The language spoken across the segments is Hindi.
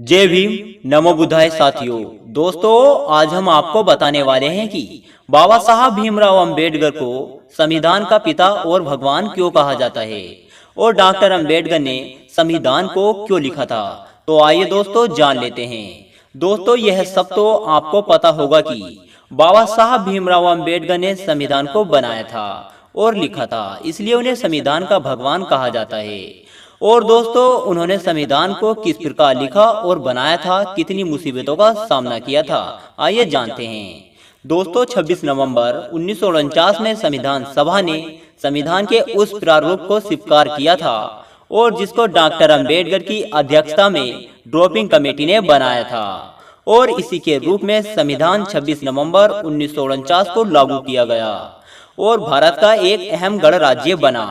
जय भीम। नमो बुद्धाय साथियों। दोस्तों, आज हम आपको बताने वाले हैं कि बाबा साहब भीमराव अंबेडकर को संविधान का पिता और भगवान क्यों कहा जाता है और डॉक्टर अंबेडकर ने संविधान को क्यों लिखा था। तो आइए दोस्तों जान लेते हैं। दोस्तों, यह सब तो आपको पता होगा कि बाबा साहब भीमराव अंबेडकर ने संविधान को बनाया था और लिखा था, इसलिए उन्हें संविधान का भगवान कहा जाता है। और दोस्तों, उन्होंने संविधान को किस प्रकार लिखा और बनाया था, कितनी मुसीबतों का सामना किया था, आइए जानते हैं। दोस्तों, 26 नवंबर 1949 में संविधान सभा ने संविधान के उस प्रारूप को स्वीकार किया था और जिसको डॉक्टर अंबेडकर की अध्यक्षता में ड्राफ्टिंग कमेटी ने बनाया था और इसी के रूप में संविधान 26 नवंबर 1949 को लागू किया गया और भारत का एक अहम गणराज्य बना।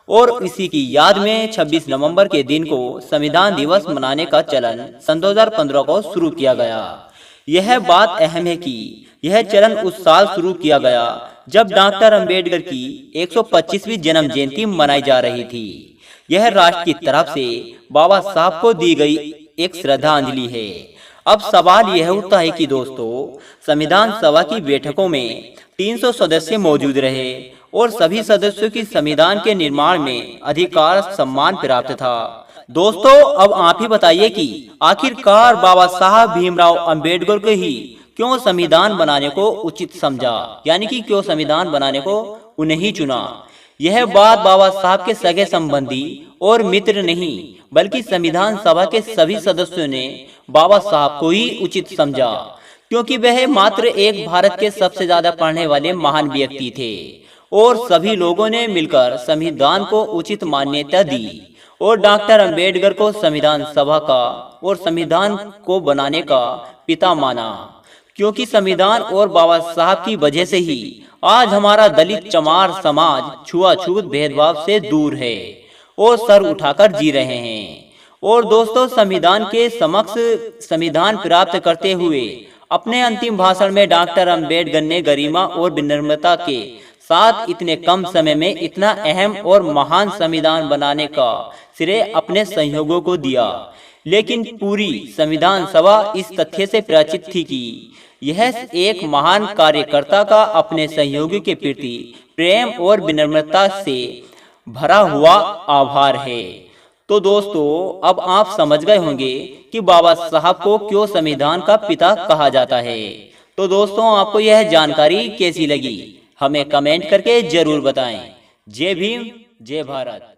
और इसी की याद में 26 नवंबर के दिन को संविधान दिवस मनाने का चलन सन 2015 को शुरू किया गया। यह बात अहम है कि यह चलन उस साल शुरू किया गया जब डॉक्टर अंबेडकर की 125वीं जन्म जयंती मनाई जा रही थी। यह राष्ट्र की तरफ से बाबा साहब को दी गई एक श्रद्धांजलि है। अब सवाल यह उठता है कि दोस्तों, संविधान सभा की बैठकों में 300 सदस्य मौजूद रहे और सभी सदस्यों की संविधान के निर्माण में अधिकार सम्मान प्राप्त था। दोस्तों, अब आप ही बताइए कि आखिरकार बाबा साहब भीमराव अंबेडकर को ही क्यों संविधान बनाने को उचित समझा, यानी कि क्यों संविधान बनाने को उन्हें ही चुना। यह बात बाबा साहब के सगे संबंधी और मित्र नहीं बल्कि संविधान सभा के सभी सदस्यों ने बाबा साहब को ही उचित समझा, क्योंकि वह मात्र एक भारत के सबसे ज्यादा पढ़ने वाले महान व्यक्ति थे और सभी लोगों ने मिलकर संविधान को उचित मान्यता दी और डॉक्टर अंबेडकर को संविधान सभा का और संविधान को बनाने का पिता माना, क्योंकि संविधान और बाबा साहब की वजह से ही आज हमारा दलित चमार समाज छुआछूत भेदभाव से दूर है और सर उठाकर जी रहे हैं। और दोस्तों, संविधान के समक्ष संविधान प्राप्त करते हुए अपने अंतिम भाषण में डॉक्टर अंबेडकर ने गरिमा और विनम्रता के साथ इतने कम समय में इतना अहम और महान संविधान बनाने का श्रेय अपने सहयोगियों को दिया। लेकिन पूरी संविधान सभा इस तथ्य से परिचित थी कि यह एक महान कार्यकर्ता का अपने सहयोगी के प्रति प्रेम और विनम्रता से भरा हुआ आभार है। तो दोस्तों, अब आप समझ गए होंगे कि बाबा साहब को क्यों संविधान का पिता कहा जाता है। तो दोस्तों, आपको यह जानकारी कैसी लगी, हमें कमेंट करके जरूर बताएं। जय भीम, जय भारत।